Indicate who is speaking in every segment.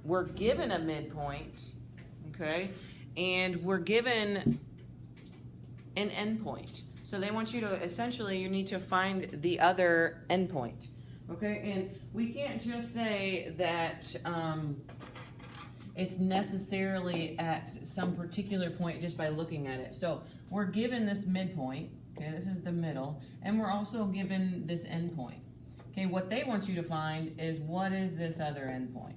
Speaker 1: we're given a midpoint, okay, and we're given an endpoint. So they want you to, essentially, you need to find the other endpoint, okay? And we can't just say that it's necessarily at some particular point just by looking at it. So we're given this midpoint, okay, this is the middle, and we're also given this endpoint. Okay, what they want you to find is what is this other endpoint.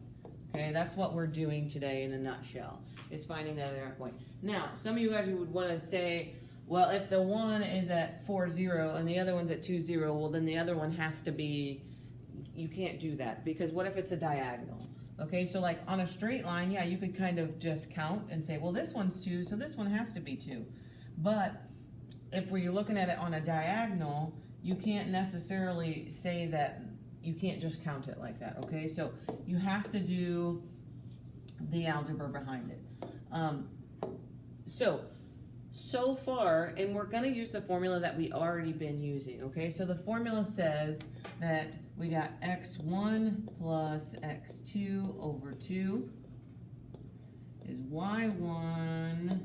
Speaker 1: Okay, that's what we're doing today in a nutshell, is finding the other endpoint. Now, some of you guys would want to say, well, if the one is at 4, 0 and the other one's at 2, 0, well, then the other one has to be, you can't do that, because what if it's a diagonal? Okay, so like on a straight line, yeah, you could kind of just count and say, well, this one's 2, so this one has to be 2. But if we're looking at it on a diagonal, you can't necessarily say that, you can't just count it like that, okay? So you have to do the algebra behind it. So far, and we're going to use the formula that we already been using, okay? So the formula says that we got x1 plus x2 over 2 is y1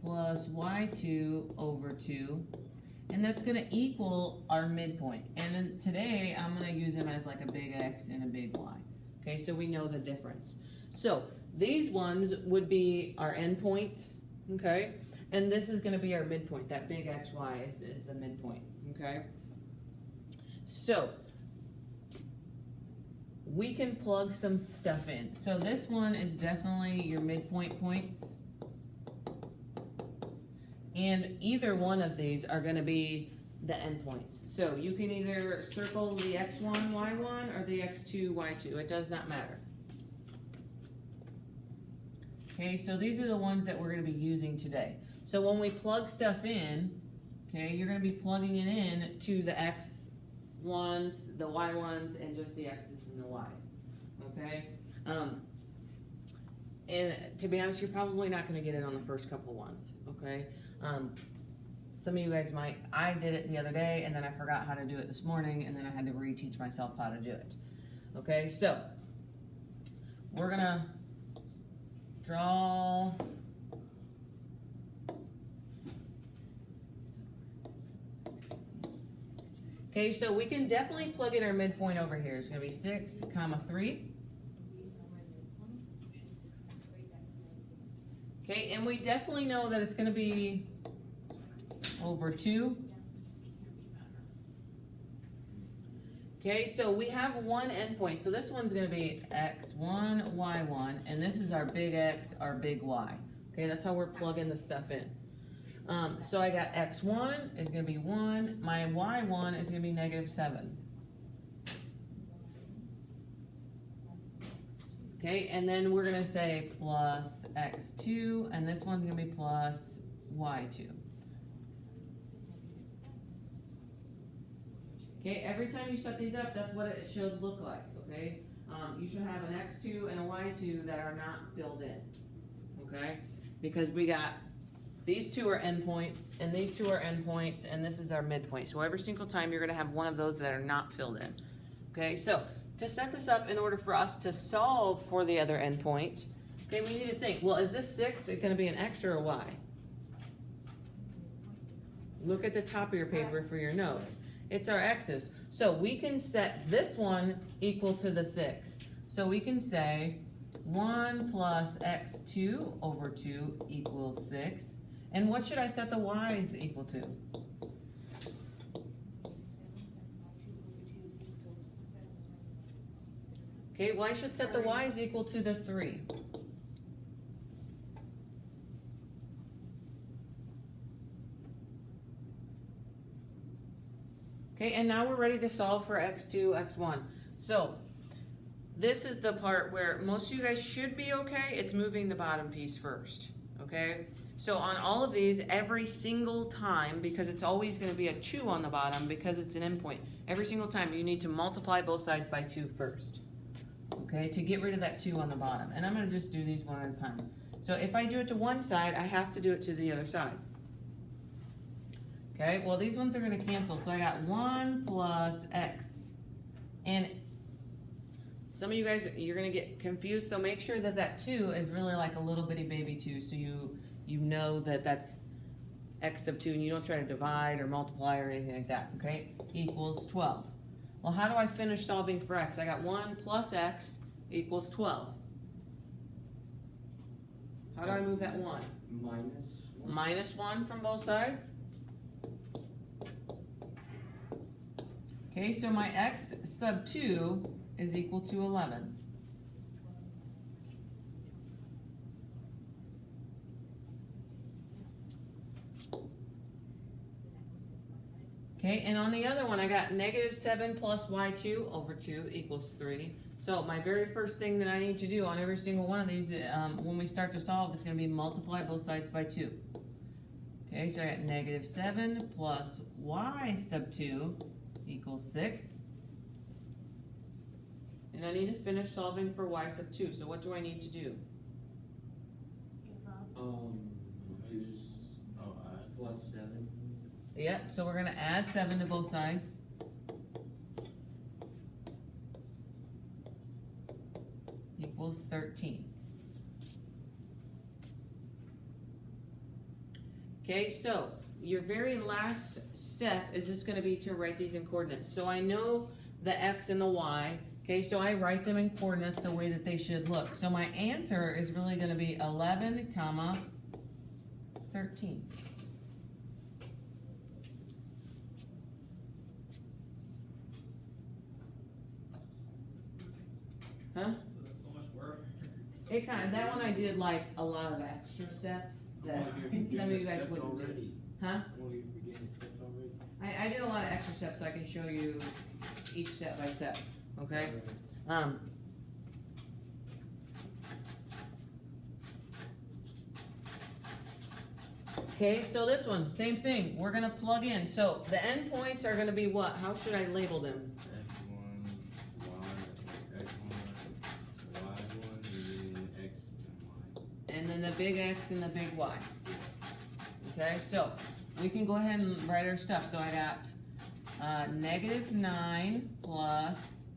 Speaker 1: plus y2 over 2, and that's going to equal our midpoint. And then today, I'm going to use them as like a big X and a big Y. Okay, so we know the difference. So these ones would be our endpoints, okay? And this is going to be our midpoint. That big XY is the midpoint, okay? So we can plug some stuff in. So this one is definitely your midpoint points. And either one of these are going to be the endpoints. So you can either circle the x1, y1 or the x2, y2. It does not matter. Okay, so these are the ones that we're going to be using today. So when we plug stuff in, okay, you're going to be plugging it in to the x1s, the y1s, and just the x's and the y's. Okay? And to be honest, you're probably not going to get it on the first couple ones. Okay? Some of you guys might. I did it the other day, and then I forgot how to do it this morning, and then I had to reteach myself how to do it. Okay, so we're gonna draw. Okay, so we can definitely plug in our midpoint over here. It's gonna be 6, 3. Okay, and we definitely know that it's gonna be over 2. Okay, so we have one endpoint. So this one's going to be x1, y1, and this is our big X, our big Y. Okay, that's how we're plugging the stuff in. So I got x1 is going to be 1. My y1 is going to be -7. Okay, and then we're going to say plus x2, and this one's going to be plus y2. Okay, every time you set these up, that's what it should look like, okay? You should have an x2 and a y2 that are not filled in, okay? Because we got, these two are endpoints, and these two are endpoints, and this is our midpoint. So every single time, you're going to have one of those that are not filled in, okay? So to set this up, in order for us to solve for the other endpoint, okay, we need to think, well, is this 6 going to be an x or a y? Look at the top of your paper for your notes. It's our x's. So we can set this one equal to the 6. So we can say 1 plus x2 over 2 equals 6. And what should I set the y's equal to? Okay, well, I should set the y's equal to the 3. Okay, and now we're ready to solve for x2, x1. So this is the part where most of you guys should be okay. It's moving the bottom piece first, okay? So on all of these, every single time, because it's always going to be a 2 on the bottom because it's an endpoint, every single time you need to multiply both sides by 2 first, okay, to get rid of that 2 on the bottom. And I'm going to just do these one at a time. So if I do it to one side, I have to do it to the other side. Okay, well, these ones are going to cancel. So I got 1 plus x And some of you guys, you're gonna get confused, so make sure that that 2 is really like a little bitty baby 2, so you know that that's x sub 2, and you don't try to divide or multiply or anything like that, okay? Equals 12. Well, how do I finish solving for x? I got 1 plus x equals 12. How do I move that 1?
Speaker 2: Minus 1.
Speaker 1: Minus 1 from both sides. Okay, so my x sub 2 is equal to 11. Okay, and on the other one, I got negative 7 plus y2 over 2 equals 3. So my very first thing that I need to do on every single one of these, when we start to solve, is going to be multiply both sides by 2. Okay, so I got negative 7 plus y sub 2 equals 6. And I need to finish solving for y sub 2. So what do I need to do?
Speaker 2: Reduce plus 7.
Speaker 1: Yep, so we're going to add 7 to both sides. Equals 13. Okay, so your very last step is just going to be to write these in coordinates. So I know the x and the y. Okay, so I write them in coordinates the way that they should look. So my answer is really going to be 11, comma 13. Huh?
Speaker 3: So that's so much work.
Speaker 1: It kind of, that one I did like a lot of extra steps that some of you guys wouldn't do. Huh? I did a lot of extra steps so I can show you each step by step. Okay? Okay, so this one, same thing. We're gonna plug in. So the endpoints are gonna be what? How should I label them? And then the big X and the big Y. Okay, so we can go ahead and write our stuff. So I got negative 9 plus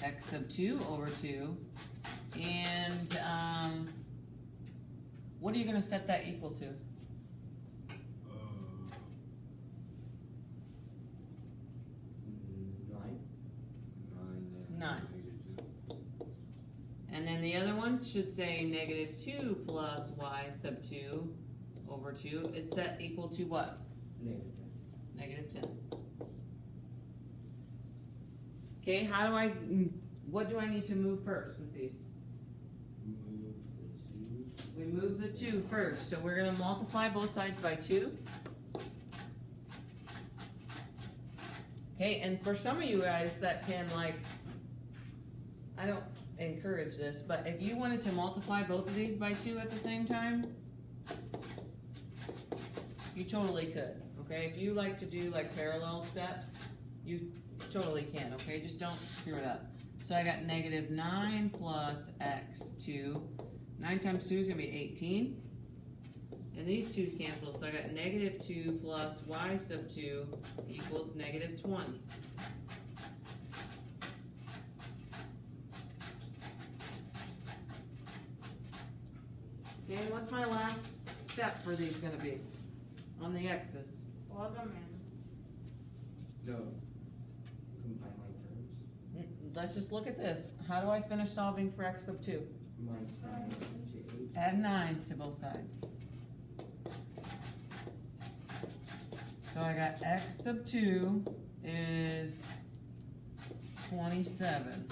Speaker 1: x sub 2 over 2. And what are you going to set that equal to? 9. And then the other ones should say negative 2 plus y sub 2 over 2 is set equal to what? Negative 10. Okay, what do I need to move first with these? We move the 2 first. So we're going to multiply both sides by 2. Okay, and for some of you guys that can I don't encourage this, but if you wanted to multiply both of these by 2 at the same time, you totally could. Okay, if you like to do parallel steps, you totally can. Okay, just don't screw it up. So I got negative 9 plus x2. 9 times 2 is going to be 18. And these 2 cancel, so I got negative 2 plus y sub 2 equals negative 20. Okay, what's my last step for these going to be on the x's?
Speaker 4: Plug them in.
Speaker 2: No. Combine my terms.
Speaker 1: Let's just look at this. How do I finish solving for x sub 2?
Speaker 2: Minus 9 to 8.
Speaker 1: Add 9 to both sides. So I got x sub 2 is 27.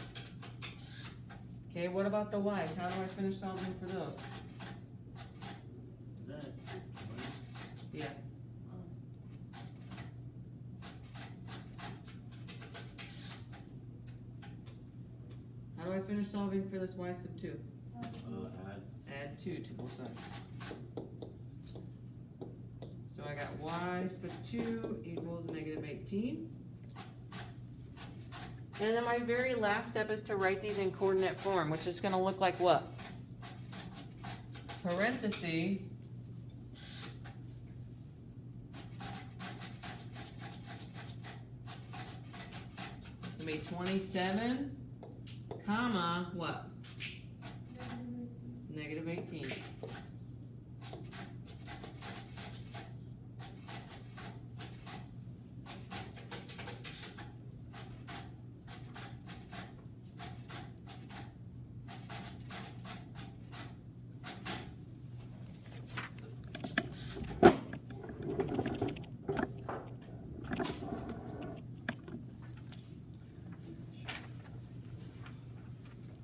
Speaker 1: Okay, what about the y's? How do I finish solving for those? Yeah. How do I finish solving for this y sub 2? Add 2 to both sides. So I got y sub 2 equals negative 18. And then my very last step is to write these in coordinate form, which is going to look like what? Parenthesis. gonna be 27, comma, what? Negative 18.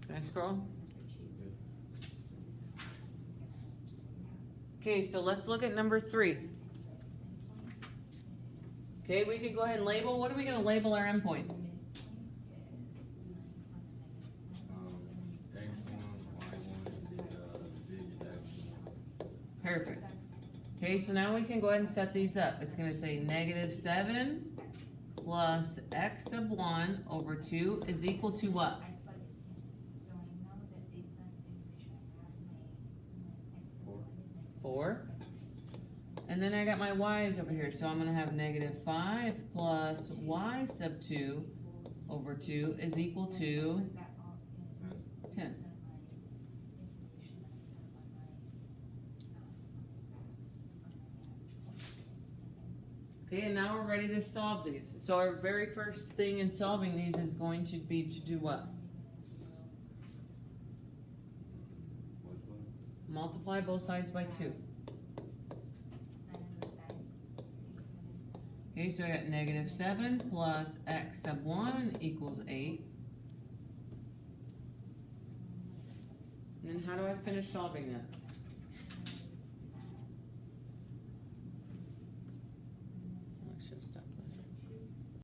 Speaker 1: Can I scroll? Okay, so let's look at number 3. Okay, we could go ahead and label. What are we going to label our endpoints? Perfect. Okay, so now we can go ahead and set these up. It's going to say negative 7 plus x sub 1 over 2 is equal to what? 4. And then I got my y's over here, so I'm going to have negative 5 plus y sub 2 over 2 is equal to 10. Okay, and now we're ready to solve these. So our very first thing in solving these is going to be to do what? Multiply both sides by 2. Okay, so I got negative 7 plus x sub 1 equals 8. And then how do I finish solving that?